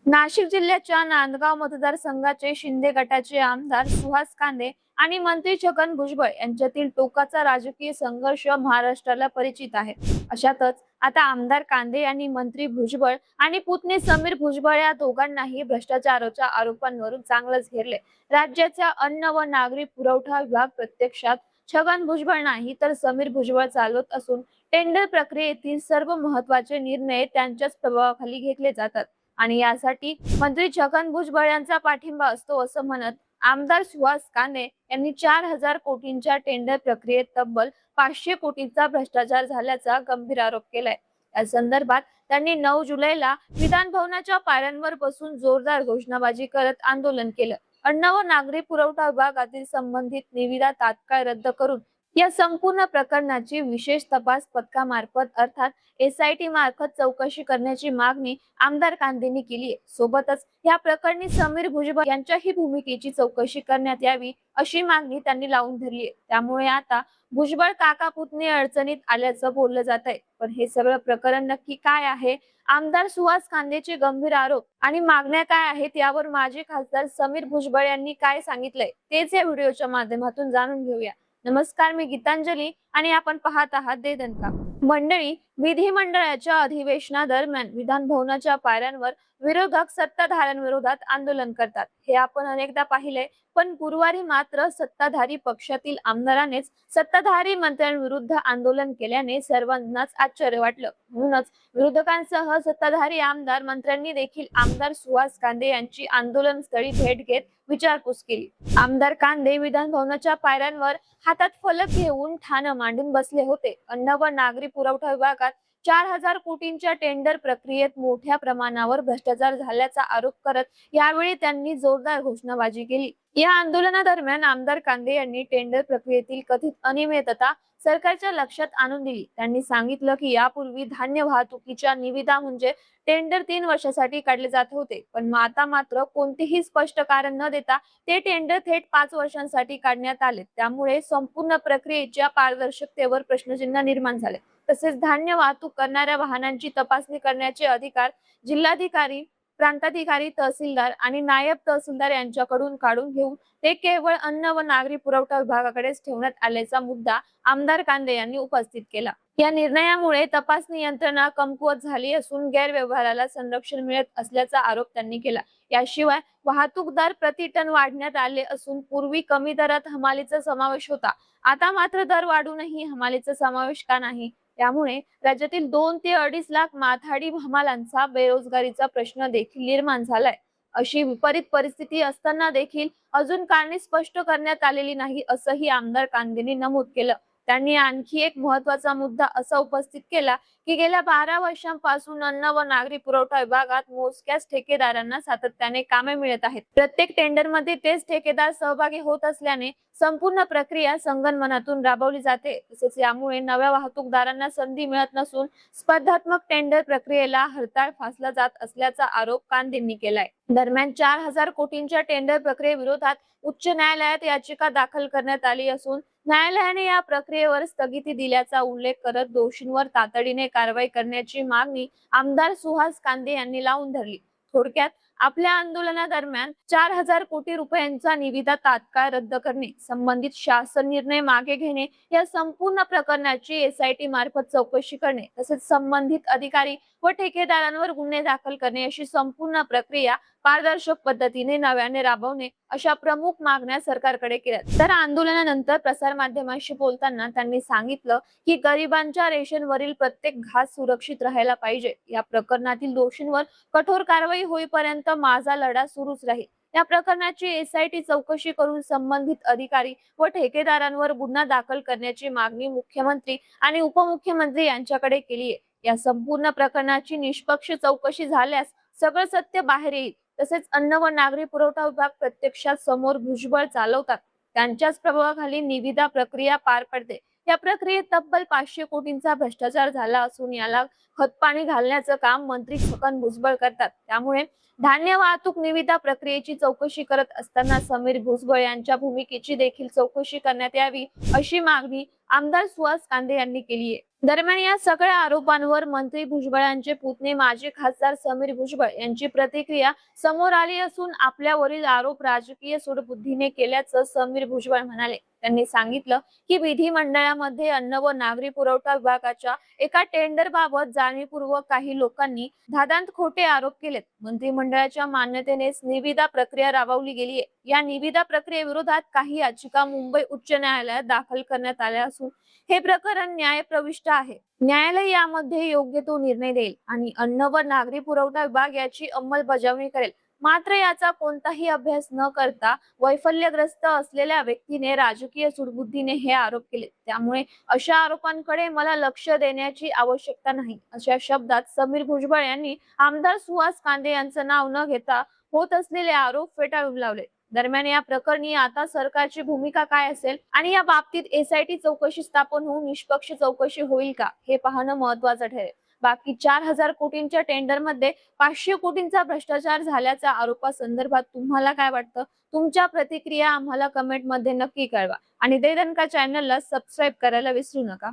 नाशिक जिल्ह्याच्या नांदगाव मतदारसंघाचे शिंदे गटाचे आमदार सुहास कांदे आणि मंत्री छगन भुजबळ यांच्यातील टोकाचा राजकीय संघर्ष महाराष्ट्राला परिचित आहे. अशातच आता आमदार कांदे आणि मंत्री भुजबळ आणि पुतणे समीर भुजबळ या दोघांनाही भ्रष्टाचाराच्या आरोपांवरून चांगलंच घेरले. राज्याचा अन्न व नागरी पुरवठा विभाग प्रत्यक्षात छगन भुजबळ नाही तर समीर भुजबळ चालवत असून टेंडर प्रक्रियेतील सर्व महत्त्वाचे निर्णय त्यांच्याच प्रभावाखाली घेतले जातात आणि यासाठी मंत्री छगन भुजबळ यांचा पाठिंबा असतो असं म्हणत आमदार सुहास कांदे यांनी 4,000 कोटींच्या टेंडर प्रक्रियेत तब्बल 500 कोटींचा भ्रष्टाचार झाल्याचा गंभीर आरोप केलाय. या संदर्भात त्यांनी 9 जुलैला विधान भवनाच्या पायऱ्यांवर बसून जोरदार घोषणाबाजी करत आंदोलन केलं. अन्न व नागरी पुरवठा विभागातील संबंधित निविदा तात्काळ रद्द करून या संपूर्ण प्रकरणाची विशेष तपास पथकामार्फत अर्थात SIT मार्फत चौकशी करण्याची मागणी आमदार कांदेंनी केली आहे. सोबतच या प्रकरणी समीर भुजबळ यांच्याही भूमिकेची चौकशी करण्यात यावी अशी मागणी त्यांनी लावून धरली आहे. त्यामुळे आता भुजबळ काका पुतणे अडचणीत आल्याचं बोललं जात आहे. पण हे सगळं प्रकरण नक्की काय आहे, आमदार सुहास कांदेचे गंभीर आरोप आणि मागण्या काय आहेत, यावर माजी खासदार समीर भुजबळ यांनी काय सांगितलंय तेच या व्हिडिओच्या माध्यमातून जाणून घेऊया. नमस्कार, मी गीतांजली आणि आपण पाहत आहात दे दणका. मंडळी, विधिमंडळाच्या अधिवेशनादरम्यान विधान भवनाच्या पायऱ्यांवर विरोधक सत्ताधाऱ्यांविरोधात आंदोलन करतात. हे आपण अनेकदा पाहिले, पण गुरुवारी मात्र सत्ताधारी पक्षातील आमदारांनीच सत्ताधारी मंत्र्यांविरुद्ध आंदोलन केल्याने सर्वांनाच आश्चर्य वाटलं. म्हणूनच विरोधकांसह सत्ताधारी आमदार मंत्र्यांनी देखील आमदार सुहास कांदे यांची आंदोलनस्थळी भेट घेत विचारपूस केली. आमदार कांदे विधान भवनाच्या पायऱ्यांवर हातात फलक घेऊन ठाणं मांडून बसले होते. अन्न व नागरी पुरवठा विभागात 4,000 कोटींच्या टेंडर प्रक्रियेत मोठ्या प्रमाणावर भ्रष्टाचार झाल्याचा आरोप करत यावेळी त्यांनी जोरदार घोषणाबाजी केली. या आंदोलनादरम्यान आमदार कांदे यांनी टेंडर प्रक्रियेतील कथित अनियमितता सरकारच्या लक्षात आणून दिली. त्यांनी सांगितलं की यापूर्वी धान्य वाहतुकीच्या निविदा म्हणजे टेंडर 3 वर्षासाठी काढले जात होते, पण आता मात्र कोणतेही स्पष्ट कारण न देता ते टेंडर थेट 5 वर्षांसाठी काढण्यात आले. त्यामुळे संपूर्ण प्रक्रियेच्या पारदर्शकतेवर प्रश्नचिन्ह निर्माण झाले. तसेच धान्य वाहतूक करणाऱ्या वाहनांची तपासणी करण्याचे अधिकार जिल्हाधिकारी, प्रांताधिकारी, तहसीलदार आणि नायब तहसीलदार यांच्याकडून काढून घेऊन ते केवळ अन्न व नागरी पुरवठा विभागाकडेच ठेवण्यात आल्याचा मुद्दा आमदार कांदे यांनी उपस्थित केला. या निर्णयामुळे तपासणी यंत्रणा कमकुवत झाली असून गैरव्यवहाराला संरक्षण मिळत असल्याचा आरोप त्यांनी केला. याशिवाय वाहतूक दर प्रति टन वाढवण्यात आले असून पूर्वी कमी दरात हमालीचा समावेश होता, आता मात्र दर वाढूनही हमालीचा समावेश का नाही? त्यामुळे राज्यातील 2 ते 2.5 लाख माथाडी हमालांचा बेरोजगारीचा प्रश्न देखील निर्माण झालाय. अशी विपरीत परिस्थिती असताना देखील अजून कारणे स्पष्ट करण्यात आलेली नाही असंही आमदार कांदेंनी नमूद केलं. त्यांनी आणखी एक महत्त्वाचा मुद्दा असा उपस्थित केला की गेल्या 12 वर्षांपासून अन्न व नागरी पुरवठा विभागात मोजक्याच ठेकेदारांना सातत्याने कामे मिळत आहेत. प्रत्येक टेंडरमध्ये तेच ठेकेदार सहभागी होत असल्याने संपूर्ण प्रक्रिया संगनमनातून राबवली जाते. तसेच यामुळे नव्या वाहतूकदारांना संधी मिळत नसून स्पर्धात्मक टेंडर प्रक्रियेला हरताळ फासला जात असल्याचा आरोप कांदेंनी केलाय. दरम्यान 4,000 कोटींच्या टेंडर प्रक्रियेविरोधात उच्च न्यायालयात याचिका दाखल करण्यात आली असून न्यायालयाने या प्रक्रियेवर स्थगिती दिल्याचा उल्लेख करत दोषींवर तातडीने कारवाई करण्याची मागणी आमदार सुहास कांदे यांनी लावून धरली. थोडक्यात आपल्या आंदोलनादरम्यान 4,000 कोटी रुपयांचा निविदा तात्काळ रद्द करणे, संबंधित शासन निर्णय मागे घेणे, या संपूर्ण प्रकरणाची SIT मार्फत चौकशी करणे, तसेच संबंधित अधिकारी व ठेकेदारांवर गुन्हे दाखल करणे अशी संपूर्ण प्रक्रिया पारदर्शक पद्धतीने नव्याने राबवणे अशा प्रमुख मागण्या सरकारकडे केल्या. तर आंदोलनानंतर प्रसार माध्यमांशी बोलताना त्यांनी सांगितलं की गरिबांच्या रेशनवरील प्रत्येक घास सुरक्षित राहायला पाहिजे. या प्रकरणातील दोषींवर कठोर कारवाई होईपर्यंत माझा लढा सुरूच राहील. या प्रकरणाची SIT चौकशी करून संबंधित अधिकारी व ठेकेदारांवर गुन्हा दाखल करण्याची मागणी मुख्यमंत्री आणि उपमुख्यमंत्री यांच्याकडे केली आहे. या संपूर्ण प्रकरणाची निष्पक्ष चौकशी झाल्यास सगळं सत्य बाहेर येईल. तसेच अन्न व नागरी पुरवठा विभाग प्रत्यक्षात समोर भुजबळ चालवतात, त्यांच्याच प्रभावाखाली निविदा प्रक्रिया पार पडते. या प्रक्रियेत तब्बल 500 कोटींचा भ्रष्टाचार झाला असून याला खतपाणी घालण्याचं काम मंत्री छगन भुजबळ करतात. त्यामुळे धान्य वाहतूक निविदा प्रक्रियेची चौकशी करत असताना समीर भुजबळ यांच्या भूमिकेची देखील चौकशी करण्यात यावी अशी मागणी आमदार सुहास कांदे यांनी केली आहे. दरम्यान या सगळ्या आरोपांवर मंत्री भुजबळ यांचे पुतणे माजी खासदार समीर भुजबळ यांची प्रतिक्रिया समोर आली असून आपल्यावरील आरोप राजकीय सूडबुद्धीने केल्याचं समीर भुजबळ म्हणाले. त्यांनी सांगितलं की विधिमंडळामध्ये अन्न व नागरी पुरवठा विभागाच्या एका टेंडर बाबत जाणीवपूर्वक काही लोकांनी धादांत खोटे आरोप केलेत. मंत्रिमंडळाच्या मान्यतेनेच निविदा प्रक्रिया राबवली गेली आहे. या निविदा प्रक्रियेविरोधात काही याचिका मुंबई उच्च न्यायालयात दाखल करण्यात आल्या असून हे प्रकरण न्यायप्रविष्ट आहे. न्यायालय यामध्ये योग्य तो निर्णय देईल आणि अन्न व नागरी पुरवठा विभाग याची अंमलबजावणी करेल. मात्र याचा कोणताही अभ्यास न करता वैफल्यग्रस्त असलेल्या व्यक्तीने राजकीय सूडबुद्धीने हे आरोप केले. त्यामुळे अशा आरोपांकडे मला लक्ष देण्याची आवश्यकता नाही, अशा शब्दात समीर भुजबळ यांनी आमदार सुहास कांदे यांचं नाव न घेता होत असलेले आरोप फेटाळून लावले. दरम्यान या प्रकरणी आता सरकारची भूमिका काय असेल आणि या बाबतीत एसआयटी चौकशी स्थापन होऊन निष्पक्ष चौकशी होईल का, हे पाहणं महत्त्वाचं ठरेल. बाकी 4,000 कोटींच्या टेंडरमध्ये 500 कोटींचा भ्रष्टाचार झाल्याच्या आरोपासंदर्भात तुम्हाला काय वाटतं? तुमच्या प्रतिक्रिया आम्हाला कमेंटमध्ये नक्की कळवा आणि दे दणका चॅनलला सबस्क्राईब करायला विसरू नका.